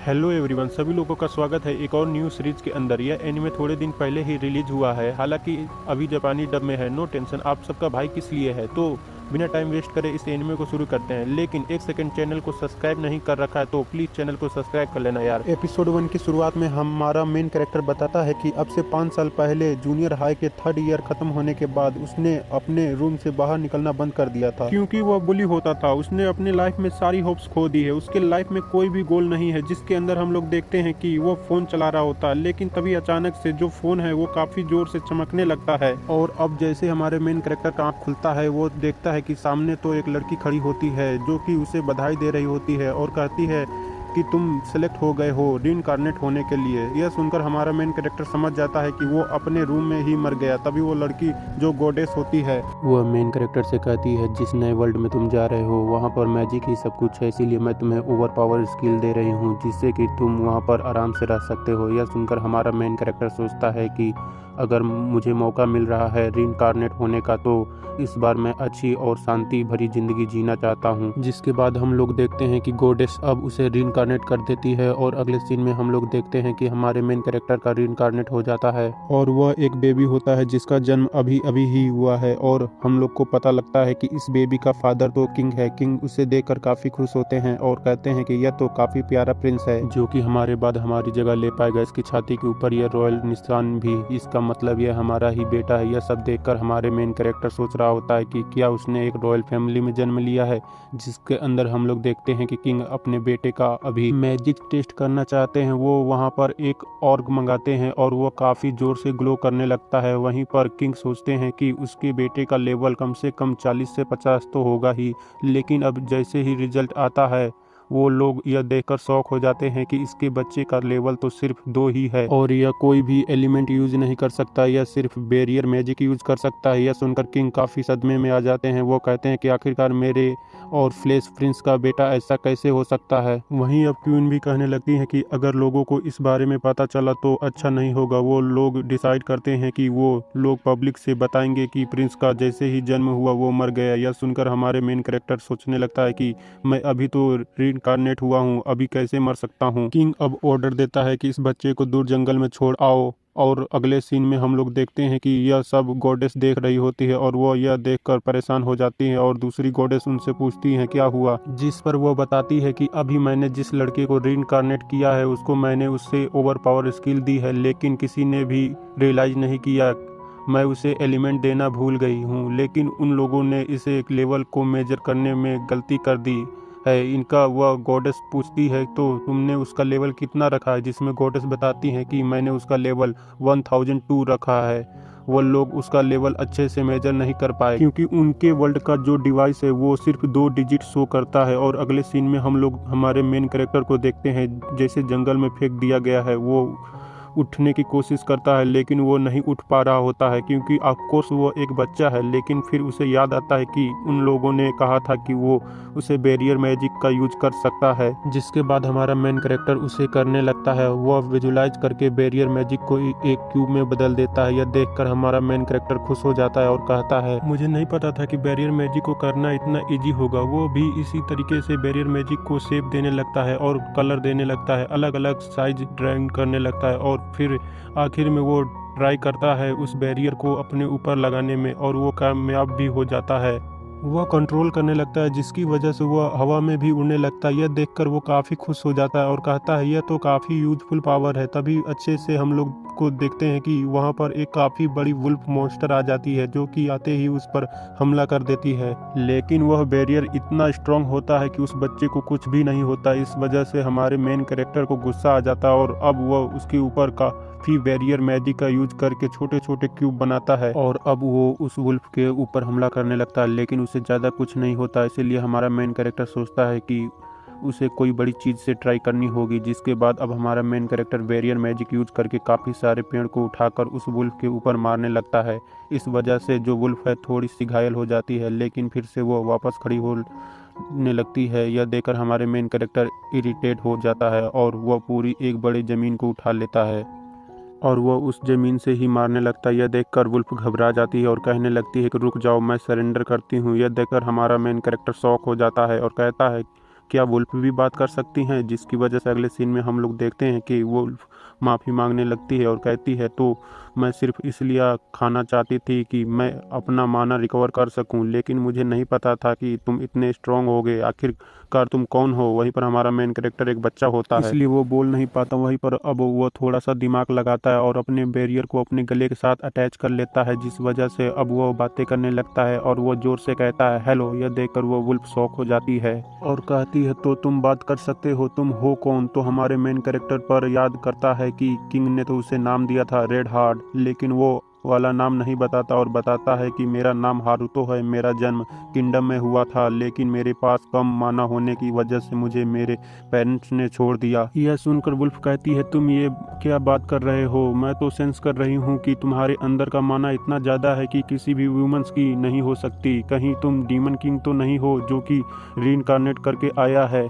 Hello everyone, सभी लोगों का स्वागत है एक और न्यू सीरीज के अंदर। यह एनिमे थोड़े दिन पहले ही रिलीज हुआ है, हालांकि अभी जापानी डब में है। नो टेंशन, आप सबका भाई किस लिए है। तो बिना टाइम वेस्ट करे इस एनिमे को शुरू करते हैं। लेकिन एक सेकंड, चैनल को सब्सक्राइब नहीं कर रखा है तो प्लीज़ चैनल को सब्सक्राइब कर लेना यार। एपिसोड 1 की शुरुआत में हमारा मेन कैरेक्टर बताता है कि अब से 5 साल पहले जूनियर हाई के 3rd ईयर खत्म होने के बाद उसने अपने रूम से बाहर निकलना बंद कर दिया था, क्योंकि वह बुली होता था। उसने अपनी लाइफ में सारी होप्स खो दी है। उसके लाइफ में कोई भी गोल नहीं है, जिसके अंदर हम लोग देखते हैं कि वो फोन चला रहा होता है। लेकिन तभी अचानक से जो फोन है वो काफी जोर से चमकने लगता है, और अब जैसे हमारे मेन कैरेक्टर का आँख खुलता है वो देखता है कि सामने तो एक लड़की खड़ी होती है जो कि उसे बधाई दे रही होती है और कहती है कि तुम सेलेक्ट हो गए हो रीइंकार्नेट होने के लिए। यह सुनकर हमारा मेन कैरेक्टर समझ जाता है कि वो अपने रूम में ही मर गया। तभी वो लड़की जो गॉडेस होती है वह मेन कैरेक्टर से कहती है, जिस नए वर्ल्ड में तुम जा रहे हो वहाँ पर मैजिक ही सब कुछ है, इसीलिए मैं तुम्हें ओवर पावर स्किल दे रही हूँ जिससे कि तुम वहाँ पर आराम से रह सकते हो। यह सुनकर हमारा मेन कैरेक्टर सोचता है कि अगर मुझे मौका मिल रहा है रीइंकार्नेट होने का तो इस बार मैं अच्छी और शांति भरी जिंदगी जीना चाहता हूँ। जिसके बाद हम लोग देखते हैं कि गॉडेस अब उसे रीइंकार्नेट कर देती है, और अगले सीन में हम लोग देखते हैं कि हमारे मेन कैरेक्टर का रीइंकार्नेट हो जाता है और वह एक बेबी होता है जिसका जन्म अभी अभी ही हुआ है। और हम लोग को पता लगता है कि इस बेबी का फादर तो किंग है। किंग उसे देखकर काफी खुश होते हैं और कहते हैं कि यह तो काफी प्यारा प्रिंस है जो कि हमारे बाद हमारी जगह ले पाएगा। इसकी छाती के ऊपर यह रॉयल निशान भी, इसका मतलब यह हमारा ही बेटा है। यह सब देखकर हमारे मेन कैरेक्टर सोच रहा होता है कि क्या उसने एक रॉयल फैमिली में जन्म लिया है। जिसके अंदर हम लोग देखते हैं कि किंग अपने बेटे का अभी मैजिक टेस्ट करना चाहते हैं। वो वहां पर एक ऑर्ग मंगाते हैं और वो काफी जोर से ग्लो करने लगता है। वहीं पर किंग सोचते हैं कि उसके बेटे का लेवल कम से कम 40 से 50 तो होगा ही, लेकिन अब जैसे ही रिजल्ट आता है वो लोग यह देखकर शॉक हो जाते हैं कि इसके बच्चे का लेवल तो सिर्फ 2 ही है और यह कोई भी एलिमेंट यूज नहीं कर सकता, यह सिर्फ बैरियर मैजिक यूज कर सकता है। यह सुनकर किंग काफी सदमे में आ जाते हैं। वो कहते हैं कि आखिरकार मेरे और फ्लैश प्रिंस का बेटा ऐसा कैसे हो सकता है। वहीं अब क्वीन भी कहने लगती है कि अगर लोगों को इस बारे में पता चला तो अच्छा नहीं होगा। वो लोग डिसाइड करते हैं कि वो लोग पब्लिक से बताएंगे कि प्रिंस का जैसे ही जन्म हुआ वो मर गया। यह सुनकर हमारे मेन कैरेक्टर सोचने लगता है कि मैं अभी तो रीइंकार्नेट हुआ हूँ, अभी कैसे मर सकता हूँ। किंग अब ऑर्डर देता है कि इस बच्चे को दूर जंगल में छोड़ आओ, और अगले सीन में हम लोग देखते हैं कि यह सब गॉडेस देख रही होती है और वो यह देखकर परेशान हो जाती है और दूसरी गॉडेस उनसे पूछती है क्या हुआ। जिस पर वो बताती है कि अभी मैंने जिस लड़के को रीइंकार्नेट किया है उसको मैंने उससे ओवर पावर स्किल दी है, लेकिन किसी ने भी रियलाइज नहीं किया। मैं उसे एलिमेंट देना भूल गई हूँ, लेकिन उन लोगों ने इसे एक लेवल को मेजर करने में गलती कर दी है। इनका वह गॉडेस पूछती है तो तुमने उसका लेवल कितना रखा है, जिसमें गॉडेस बताती है कि मैंने उसका लेवल 1002 रखा है। वो लोग उसका लेवल अच्छे से मेजर नहीं कर पाए क्योंकि उनके वर्ल्ड का जो डिवाइस है वो सिर्फ 2 डिजिट शो करता है। और अगले सीन में हम लोग हमारे मेन कैरेक्टर को देखते हैं जैसे जंगल में फेंक दिया गया है। वो उठने की कोशिश करता है लेकिन वो नहीं उठ पा रहा होता है क्योंकि ऑफकोर्स वो एक बच्चा है। लेकिन फिर उसे याद आता है कि उन लोगों ने कहा था कि वो उसे बैरियर मैजिक का यूज कर सकता है। जिसके बाद हमारा मेन कैरेक्टर उसे करने लगता है। वह विजुलाइज करके बैरियर मैजिक को एक क्यूब में बदल देता है। यह देखकर हमारा मेन कैरेक्टर खुश हो जाता है और कहता है, मुझे नहीं पता था कि बैरियर मैजिक को करना इतना इजी होगा। वो भी इसी तरीके से बैरियर मैजिक को शेप देने लगता है और कलर देने लगता है, अलग अलग साइज ड्राइंग करने लगता है और फिर आखिर में वो ट्राई करता है उस बैरियर को अपने ऊपर लगाने में और वो कामयाब भी हो जाता है। वह कंट्रोल करने लगता है जिसकी वजह से वह हवा में भी उड़ने लगता है। यह देखकर वो काफ़ी खुश हो जाता है और कहता है यह तो काफ़ी यूजफुल पावर है। तभी अच्छे से हम लोग को देखते हैं कि वहाँ पर एक काफ़ी बड़ी वुल्फ मॉन्स्टर आ जाती है जो कि आते ही उस पर हमला कर देती है। लेकिन वह बैरियर इतना स्ट्रांग होता है कि उस बच्चे को कुछ भी नहीं होता। इस वजह से हमारे मेन कैरेक्टर को गुस्सा आ जाता है और अब वह उसके ऊपर काफ़ी बैरियर मैजिक का यूज करके छोटे छोटे क्यूब बनाता है और अब वो उस वुल्फ के ऊपर हमला करने लगता है। लेकिन उससे ज़्यादा कुछ नहीं होता, इसीलिए हमारा मेन कैरेक्टर सोचता है कि उसे कोई बड़ी चीज़ से ट्राई करनी होगी। जिसके बाद अब हमारा main character barrier magic use करके काफ़ी सारे पेड़ को उठाकर उस वुल्फ के ऊपर मारने लगता है। इस वजह से जो वुल्फ है थोड़ी सी घायल हो जाती है, लेकिन फिर से वो वापस खड़ी होने लगती है। यह देखकर हमारे मेन कैरेक्टर इरिटेट हो जाता है और वह पूरी एक बड़ी ज़मीन को उठा लेता है और वह उस जमीन से ही मारने लगता है। यह देखकर वुल्फ घबरा जाती है और कहने लगती है कि रुक जाओ, मैं सरेंडर करती हूँ। यह देखकर हमारा मेन कैरेक्टर शॉक हो जाता है और कहता है क्या वुल्फ भी बात कर सकती हैं, जिसकी वजह से अगले सीन में हम लोग देखते हैं कि वुल्फ माफ़ी मांगने लगती है और कहती है तो मैं सिर्फ इसलिए खाना चाहती थी कि मैं अपना माना रिकवर कर सकूं, लेकिन मुझे नहीं पता था कि तुम इतने स्ट्रांग होगे। आखिरकार तुम कौन हो? वहीं पर हमारा मेन कैरेक्टर एक बच्चा होता है, इसलिए वो बोल नहीं पाता। वहीं पर अब वो थोड़ा सा दिमाग लगाता है और अपने बैरियर को अपने गले के साथ अटैच कर लेता है, जिस वजह से अब वो बातें करने लगता है और वो जोर से कहता है हेलो। यह देखकर वो वुल्फ शॉक हो जाती है और कहती है तो तुम बात कर सकते हो, तुम हो कौन? तो हमारे मेन कैरेक्टर पर याद करता है कि किंग ने तो उसे नाम दिया था रेड हार्ट, लेकिन वो वाला नाम नहीं बताता और बताता है कि मेरा नाम हारुतो है, मेरा जन्म किंगडम में हुआ था, लेकिन मेरे पास कम माना होने की वजह से मुझे मेरे पेरेंट्स ने छोड़ दिया। यह सुनकर वुल्फ कहती है तुम ये क्या बात कर रहे हो? मैं तो सेंस कर रही हूँ कि तुम्हारे अंदर का माना इतना ज़्यादा है कि किसी भी वुमेन्स की नहीं हो सकती। कहीं तुम डीमन किंग तो नहीं हो जो कि रीइंकार्नेट करके आया है?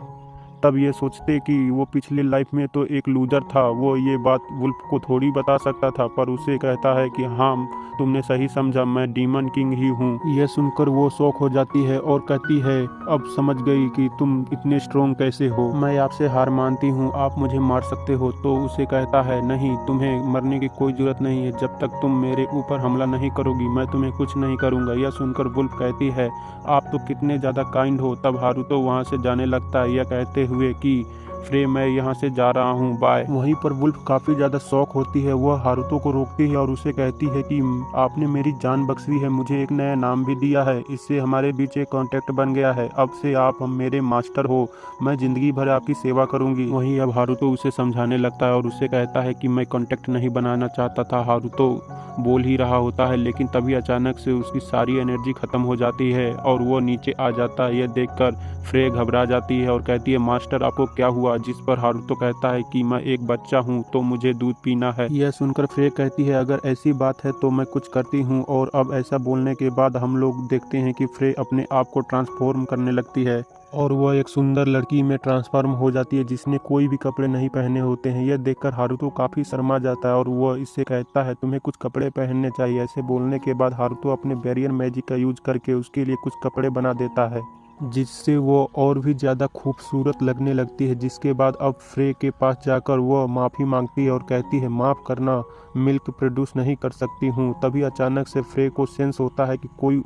तब ये सोचते कि वो पिछले लाइफ में तो एक लूजर था। वो ये बात वुल्फ को थोड़ी बता सकता था, पर उसे कहता है कि हाँ तुमने सही समझा, मैं डीमन किंग ही हूँ। यह सुनकर वो शॉक हो जाती है और कहती है अब समझ गई कि तुम इतने स्ट्रोंग कैसे हो। मैं आपसे हार मानती हूँ, आप मुझे मार सकते हो। तो उसे कहता है नहीं, तुम्हें मरने की कोई जरूरत नहीं है, जब तक तुम मेरे ऊपर हमला नहीं करोगी मैं तुम्हें कुछ नहीं करूँगा। यह सुनकर वुल्फ कहती है आप तो कितने ज़्यादा काइंड हो। तब हारुतो वहाँ से जाने लगता है, यह कहते हुए कि फ्रे मैं यहाँ से जा रहा हूँ, बाय। वहीं पर वुल्फ काफ़ी ज़्यादा शौक होती है, वह हारुतो को रोकती है और उसे कहती है कि आपने मेरी जान बख्शी है, मुझे एक नया नाम भी दिया है, इससे हमारे बीच एक कॉन्टेक्ट बन गया है, अब से आप हम मेरे मास्टर हो, मैं ज़िंदगी भर आपकी सेवा करूँगी। वहीं अब हारुतो उसे समझाने लगता है और उसे कहता है कि मैं कॉन्टेक्ट नहीं बनाना चाहता था। हारुतो बोल ही रहा होता है, लेकिन तभी अचानक से उसकी सारी एनर्जी ख़त्म हो जाती है और वो नीचे आ जाता है। यह देखकर फ्रे घबरा जाती है और कहती है मास्टर आपको क्या हुआ? जिस पर हारुतो कहता है कि मैं एक बच्चा हूँ तो मुझे दूध पीना है। यह सुनकर फ्रे कहती है अगर ऐसी बात है तो मैं कुछ करती हूँ। और अब ऐसा बोलने के बाद हम लोग देखते हैं कि फ्रे अपने आप को ट्रांसफॉर्म करने लगती है और वह एक सुंदर लड़की में ट्रांसफॉर्म हो जाती है जिसने कोई भी कपड़े नहीं पहने होते हैं। यह देखकर हारुतो काफ़ी शर्मा जाता है और वह इससे कहता है तुम्हें कुछ कपड़े पहनने चाहिए। ऐसे बोलने के बाद हारुतो अपने बैरियर मैजिक का यूज करके उसके लिए कुछ कपड़े बना देता है, जिससे वो और भी ज़्यादा खूबसूरत लगने लगती है। जिसके बाद अब फ्रे के पास जाकर वह माफ़ी मांगती है और कहती है माफ़ करना, मिल्क प्रोड्यूस नहीं कर सकती हूँ। तभी अचानक से फ्रे को सेंस होता है कि कोई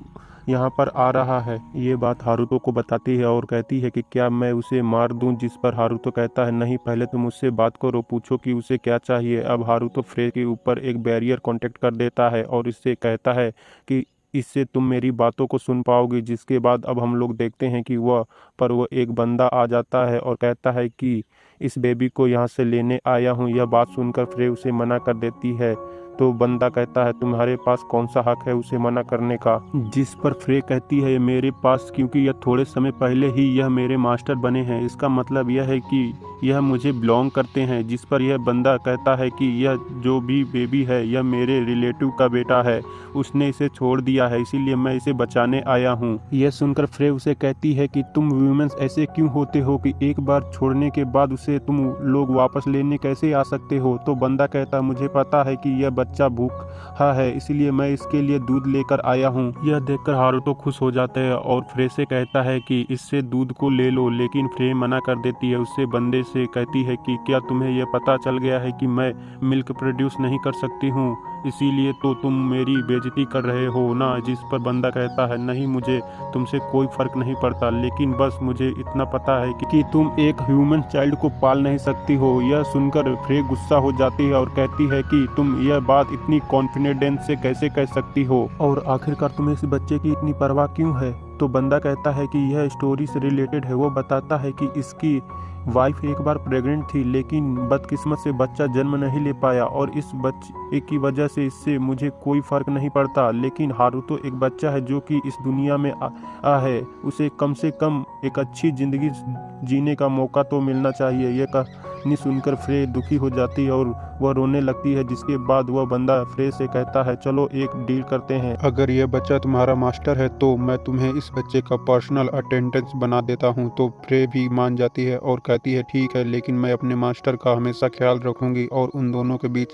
यहाँ पर आ रहा है। ये बात हारुतो को बताती है और कहती है कि क्या मैं उसे मार दूं? जिस पर हारुतो कहता है नहीं, पहले तुम उससे बात करो, पूछो कि उसे क्या चाहिए। अब हारुतो फ्रे के ऊपर एक बैरियर कांटेक्ट कर देता है और इससे कहता है कि इससे तुम मेरी बातों को सुन पाओगे। जिसके बाद अब हम लोग देखते हैं कि वह एक बंदा आ जाता है और कहता है कि इस बेबी को यहाँ से लेने आया हूँ। यह बात सुनकर फ्रे उसे मना कर देती है। तो बंदा कहता है तुम्हारे पास कौन सा हक है उसे मना करने का? जिस पर फ्रे कहती है मेरे पास, क्योंकि यह थोड़े समय पहले ही यह मेरे मास्टर बने हैं, इसका मतलब यह है कि यह मुझे बिलोंग करते हैं। जिस पर यह बंदा कहता है कि यह जो भी बेबी है यह मेरे रिलेटिव का बेटा है, उसने इसे छोड़ दिया है, इसीलिए मैं इसे बचाने आया हूँ। यह सुनकर फ्रे उसे कहती है कि तुम वुमेन्स ऐसे क्यों होते हो कि एक बार छोड़ने के बाद उसे तुम लोग वापस लेने कैसे आ सकते हो? तो बंदा कहता मुझे पता है कि यह बच्चा भूखा है, इसलिए मैं इसके लिए दूध लेकर आया हूँ। यह देखकर हारुतो खुश हो जाता है और फ्रे से कहता है कि इससे दूध को ले लो, लेकिन फ्रे मना कर देती है। उससे बंदे से कहती है कि क्या तुम्हें यह पता चल गया है कि मैं मिल्क प्रोड्यूस नहीं कर सकती हूँ, इसीलिए तो तुम मेरी बेइज्जती कर रहे हो ना? जिस पर बंदा कहता है नहीं, मुझे तुमसे कोई फर्क नहीं पड़ता, लेकिन बस मुझे इतना पता है कि तुम एक ह्यूमन चाइल्ड को पाल नहीं सकती हो। यह सुनकर फ्रे गुस्सा हो जाती है और कहती है कि तुम यह बात इतनी कॉन्फिडेंस से कैसे कह सकती हो, और आखिरकार तुम्हें इस बच्चे की इतनी परवाह क्यों है? तो बंदा कहता है कि यह स्टोरी से रिलेटेड है। वो बताता है कि इसकी वाइफ एक बार प्रेग्नेंट थी, लेकिन बदकिस्मत से बच्चा जन्म नहीं ले पाया और इस बच्चे की वजह से इससे मुझे कोई फर्क नहीं पड़ता। लेकिन हारुतो एक बच्चा है जो कि इस दुनिया में आ है, उसे कम से कम एक अच्छी जिंदगी जीने का मौका तो मिलना चाहिए। यह कहानी सुनकर फ्रे दुखी हो जाती है और वह रोने लगती है। जिसके बाद वह बंदा फ्रे से कहता है चलो एक डील करते हैं, अगर यह बच्चा तुम्हारा मास्टर है तो मैं तुम्हें इस बच्चे का पर्सनल अटेंडेंस बना देता हूं। तो फ्रे भी मान जाती है और कहती है ठीक है, लेकिन मैं अपने मास्टर का हमेशा ख्याल रखूंगी और उन दोनों के बीच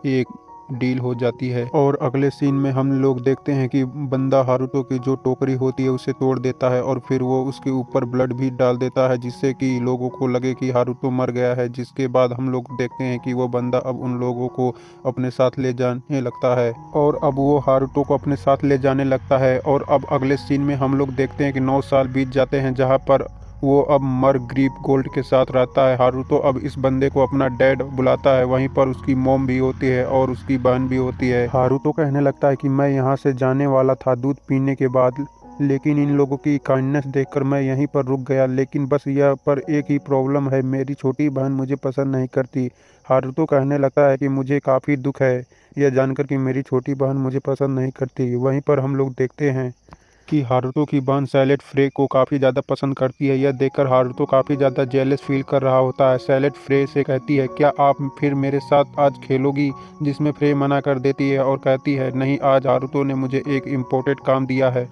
एक डील हो जाती है। और अगले सीन में हम लोग देखते हैं कि बंदा हारुतो की जो टोकरी होती है उसे तोड़ देता है और फिर वो उसके ऊपर ब्लड भी डाल देता है, जिससे कि लोगों को लगे कि हारुतो मर गया है। जिसके बाद हम लोग देखते हैं कि वो बंदा अब उन लोगों को अपने साथ ले जाने लगता है और अब वो हारुतो को अपने साथ ले जाने लगता है। और अब अगले सीन में हम लोग देखते हैं कि 9 साल बीत जाते हैं, जहाँ पर वो अब मर ग्रीप गोल्ड के साथ रहता है। हारुतो अब इस बंदे को अपना डैड बुलाता है, वहीं पर उसकी मॉम भी होती है और उसकी बहन भी होती है। हारुतो कहने लगता है कि मैं यहाँ से जाने वाला था दूध पीने के बाद, लेकिन इन लोगों की काइंडनेस देखकर मैं यहीं पर रुक गया। लेकिन बस यह पर एक ही प्रॉब्लम है, मेरी छोटी बहन मुझे पसंद नहीं करती। हारुतो कहने लगता है कि मुझे काफ़ी दुख है यह जानकर कि मेरी छोटी बहन मुझे पसंद नहीं करती। वहीं पर हम लोग देखते हैं कि हारुतो की बहन सैलेड फ्रे को काफ़ी ज़्यादा पसंद करती है। यह देखकर हारुतो काफ़ी ज़्यादा जेलस फील कर रहा होता है। सैलेड फ्रे से कहती है, क्या आप फिर मेरे साथ आज खेलोगी? जिसमें फ्रे मना कर देती है और कहती है, नहीं, आज हारुतो ने मुझे एक इम्पोर्टेंट काम दिया है,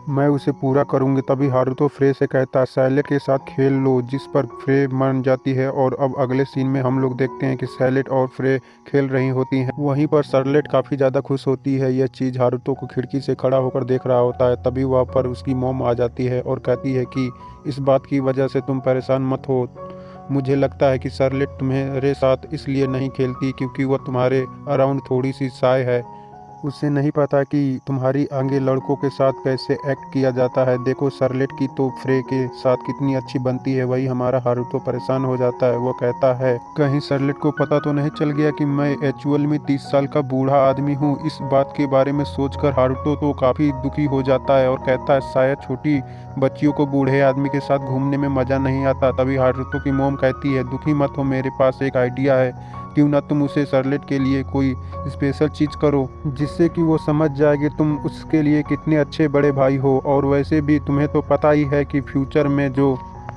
मैं उसे पूरा करूंगी। तभी हारुतो फ्रे से कहता है, सैलेड के साथ खेल लो, जिस पर फ्रे मान जाती है। और अब अगले सीन में हम लोग देखते हैं कि सैलेड और फ्रे खेल रही होती हैं। वहीं पर सरलेट काफ़ी ज़्यादा खुश होती है। यह चीज़ हारुतो को खिड़की से खड़ा होकर देख रहा होता है। तभी वहाँ पर उसकी मॉम आ जाती है और कहती है कि इस बात की वजह से तुम परेशान मत हो। मुझे लगता है कि सरलेट तुम्हारे साथ इसलिए नहीं खेलती क्योंकि वह तुम्हारे अराउंड थोड़ी सी शाय है। उसे नहीं पता कि तुम्हारी आगे लड़कों के साथ कैसे एक्ट किया जाता है। देखो सरलेट की तो फ्रे के साथ कितनी अच्छी बनती है। वही हमारा हारुतो परेशान हो जाता है। वो कहता है, कहीं सरलेट को पता तो नहीं चल गया कि मैं एक्चुअल में 30 साल का बूढ़ा आदमी हूँ। इस बात के बारे में सोचकर हारुतो तो काफ़ी दुखी हो जाता है और कहता है, शायद छोटी बच्चियों को बूढ़े आदमी के साथ घूमने में मज़ा नहीं आता। तभी हारुतो की मोम कहती है, दुखी मत हो, मेरे पास एक आइडिया है, क्यों ना तुम उसे सरलेट के लिए कोई स्पेशल चीज़ करो जिससे कि वो समझ जाए कि तुम उसके लिए कितने अच्छे बड़े भाई हो। और वैसे भी तुम्हें तो पता ही है कि फ्यूचर में जो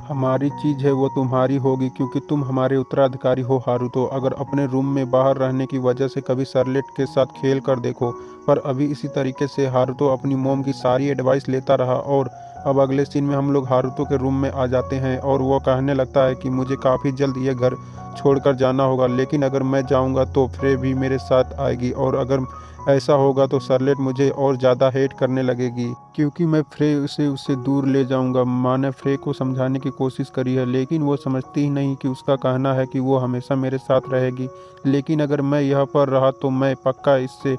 हमारी चीज़ है वो तुम्हारी होगी, क्योंकि तुम हमारे उत्तराधिकारी हो हारुतो। अगर अपने रूम में बाहर रहने की वजह से कभी सरलेट के साथ खेल कर देखो। पर अभी इसी तरीके से हारुतो अपनी मोम की सारी एडवाइस लेता रहा। और अब अगले सीन में हम लोग हारुतो के रूम में आ जाते हैं और वो कहने लगता है कि मुझे काफ़ी जल्द ये घर छोड़कर जाना होगा, लेकिन अगर मैं जाऊंगा तो फ्रे भी मेरे साथ आएगी और अगर ऐसा होगा तो सरलेट मुझे और ज़्यादा हेट करने लगेगी क्योंकि मैं फ्रे से उससे दूर ले जाऊंगा। माँ ने फ्रे को समझाने की कोशिश करी है, लेकिन वो समझती ही नहीं कि उसका कहना है कि वो हमेशा मेरे साथ रहेगी। लेकिन अगर मैं यहाँ पर रहा तो मैं पक्का इससे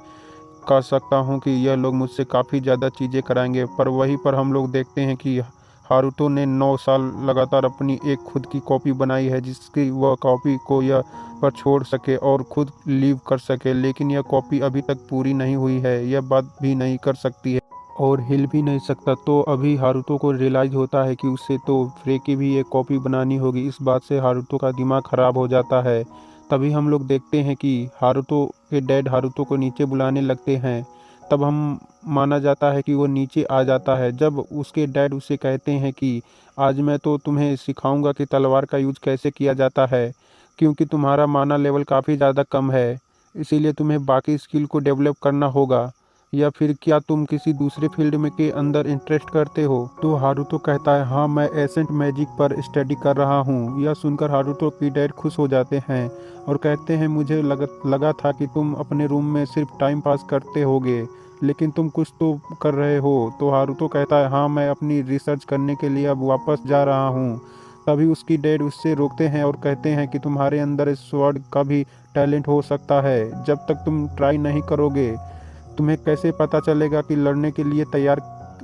कह सकता हूँ कि यह लोग मुझसे काफ़ी ज़्यादा चीज़ें कराएंगे। पर वहीं पर हम लोग देखते हैं कि हारुतो ने 9 साल लगातार अपनी एक खुद की कॉपी बनाई है, जिसकी वह कॉपी को यह पर छोड़ सके और खुद लीव कर सके। लेकिन यह कॉपी अभी तक पूरी नहीं हुई है, यह बात भी नहीं कर सकती है और हिल भी नहीं सकता। तो अभी हारुतो को रियलाइज होता है कि उसे तो फ्रे की भी एक कॉपी बनानी होगी। इस बात से हारुतो का दिमाग खराब हो जाता है। तभी हम लोग देखते हैं कि हारुतो के डैड हारुतो को नीचे बुलाने लगते हैं। तब हम माना जाता है कि वो नीचे आ जाता है। जब उसके डैड उसे कहते हैं कि आज मैं तो तुम्हें सिखाऊंगा कि तलवार का यूज कैसे किया जाता है, क्योंकि तुम्हारा माना लेवल काफ़ी ज़्यादा कम है, इसीलिए तुम्हें बाकी स्किल को डेवलप करना होगा। या फिर क्या तुम किसी दूसरे फील्ड में के अंदर इंटरेस्ट करते हो? तो हारुतो कहता है, हाँ, मैं एसेंट मैजिक पर स्टडी कर रहा हूँ। यह सुनकर हारुतो की डैड खुश हो जाते हैं और कहते हैं, मुझे लगा था कि तुम अपने रूम में सिर्फ टाइम पास करते होगे, लेकिन तुम कुछ तो कर रहे हो। तो हारुतो कहता है, हाँ, मैं अपनी रिसर्च करने के लिए अब वापस जा रहा हूँ। तभी उसकी डैड उससे रोकते हैं और कहते हैं कि तुम्हारे अंदर इस स्वॉर्ड का भी टैलेंट हो सकता है। जब तक तुम ट्राई नहीं करोगे तुम्हें कैसे पता चलेगा कि लड़ने के लिए तैयार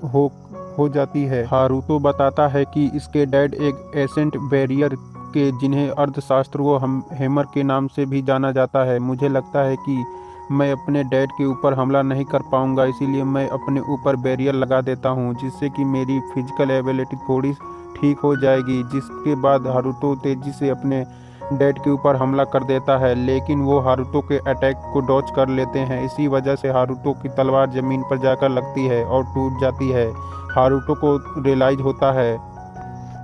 हो जाती है। हारुतो बताता है कि इसके डैड एक एसेंट बैरियर के, जिन्हें अर्थशास्त्र व हैमर के नाम से भी जाना जाता है। मुझे लगता है कि मैं अपने डैड के ऊपर हमला नहीं कर पाऊंगा, इसीलिए मैं अपने ऊपर बैरियर लगा देता हूं, जिससे कि मेरी फिजिकल एबिलिटी थोड़ी ठीक हो जाएगी। जिसके बाद हारुतो तेजी से अपने डैड के ऊपर हमला कर देता है, लेकिन वो हारुतो के अटैक को डॉच कर लेते हैं। इसी वजह से हारुतो की तलवार जमीन पर जाकर लगती है और टूट जाती है। हारुतो को रियलाइज होता है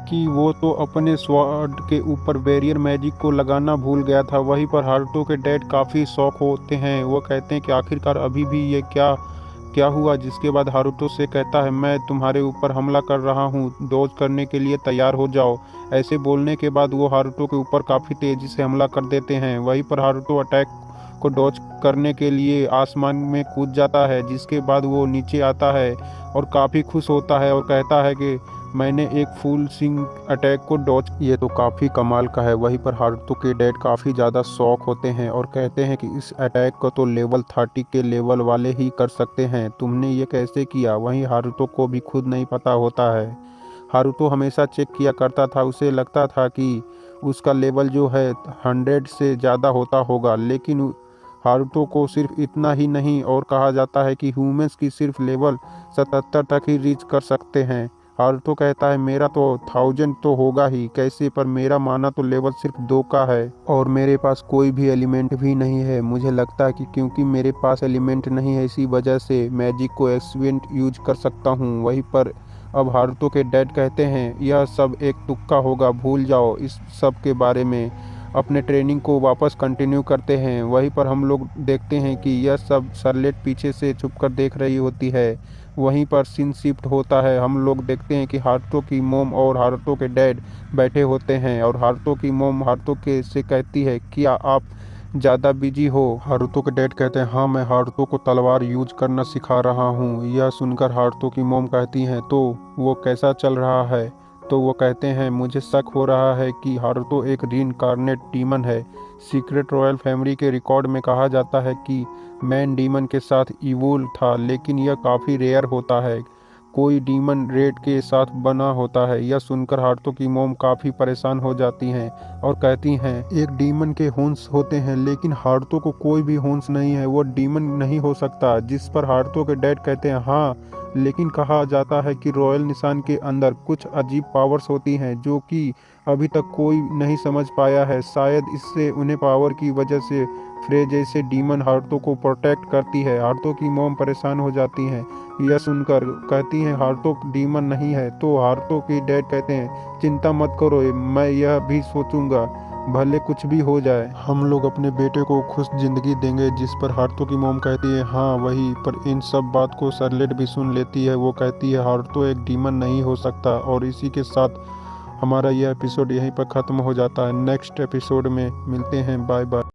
कि वो तो अपने स्वॉर्ड के ऊपर बैरियर मैजिक को लगाना भूल गया था। वहीं पर हारुतो के डैड काफ़ी शौक होते हैं। वो कहते हैं कि आखिरकार अभी भी ये क्या हुआ। जिसके बाद हारुतो से कहता है, मैं तुम्हारे ऊपर हमला कर रहा हूँ, डॉज करने के लिए तैयार हो जाओ। ऐसे बोलने के बाद वो हारुतो के ऊपर काफ़ी तेज़ी से हमला कर देते हैं। वहीं पर हारुतो अटैक को डॉज करने के लिए आसमान में कूद जाता है, जिसके बाद वो नीचे आता है और काफ़ी खुश होता है और कहता है कि मैंने एक फुल स्विंग अटैक को डॉज। ये तो काफ़ी कमाल का है। वहीं पर हारुतो के डैड काफ़ी ज़्यादा शॉक होते हैं और कहते हैं कि इस अटैक को तो लेवल 30 के लेवल वाले ही कर सकते हैं, तुमने ये कैसे किया। वहीं हारुतो को भी खुद नहीं पता होता है। हारुतो हमेशा चेक किया करता था, उसे लगता था कि उसका लेवल जो है 100 से ज़्यादा होता होगा, लेकिन हारुतो को सिर्फ इतना ही नहीं और कहा जाता है कि ह्यूमंस की सिर्फ लेवल 77 तक ही रीच कर सकते हैं। हारुतो कहता है मेरा तो 1000 तो होगा ही कैसे, पर मेरा माना तो लेवल सिर्फ 2 का है और मेरे पास कोई भी एलिमेंट भी नहीं है। मुझे लगता है कि क्योंकि मेरे पास एलिमेंट नहीं है, इसी वजह से मैजिक को एक्सपेंट यूज कर सकता हूँ। वहीं पर अब हारुतो के डैड कहते हैं यह सब एक तुक्का होगा, भूल जाओ इस सब के बारे में। अपने ट्रेनिंग को वापस कंटिन्यू करते हैं। वहीं पर हम लोग देखते हैं कि यह सब शार्लेट पीछे से छुपकर देख रही होती है। वहीं पर सीन शिफ्ट होता है। हम लोग देखते हैं कि हारुतो की मोम और हारुतो के डैड बैठे होते हैं और हारुतो की मोम हारुतो के से कहती है क्या आप ज़्यादा बिजी हो। हारुतो के डैड कहते हैं हाँ, मैं हारुतो को तलवार यूज करना सिखा रहा हूँ। यह सुनकर हारुतो की मोम कहती हैं तो वो कैसा चल रहा है। तो वो कहते हैं मुझे शक हो रहा है कि हारुतो एक रीइंकार्नेट डीमन है। सीक्रेट रॉयल फैमिली के रिकॉर्ड में कहा जाता है कि मैन डीमन के साथ इवोल्व था, लेकिन यह काफ़ी रेयर होता है, कोई डीमन रेड के साथ बना होता है। यह सुनकर हारुतो की मोम काफ़ी परेशान हो जाती हैं और कहती हैं एक डीमन के होंस होते हैं, लेकिन हारुतो को कोई भी होंस नहीं है, वो डीमन नहीं हो सकता। जिस पर हारुतो के डैड कहते हैं हाँ, लेकिन कहा जाता है कि रॉयल निशान के अंदर कुछ अजीब पावर्स होती हैं जो कि अभी तक कोई नहीं समझ पाया है। शायद इससे उन्हें पावर की वजह से फ्रे जैसे डीमन हारुतो को प्रोटेक्ट करती है। हारुतो की मोम परेशान हो जाती हैं। यह सुनकर कहती हैं हारुतो डीमन नहीं है। तो हारुतो के डैड कहते हैं चिंता मत करो, मैं यह भी सोचूंगा, भले कुछ भी हो जाए हम लोग अपने बेटे को खुश जिंदगी देंगे। जिस पर हारुतो की मोम कहती है हाँ वही, पर इन सब बात को शार्लेट भी सुन लेती है। वो कहती है हारुतो एक डीमन नहीं हो सकता। और इसी के साथ हमारा यह एपिसोड यहीं पर ख़त्म हो जाता है। नेक्स्ट एपिसोड में मिलते हैं, बाय बाय।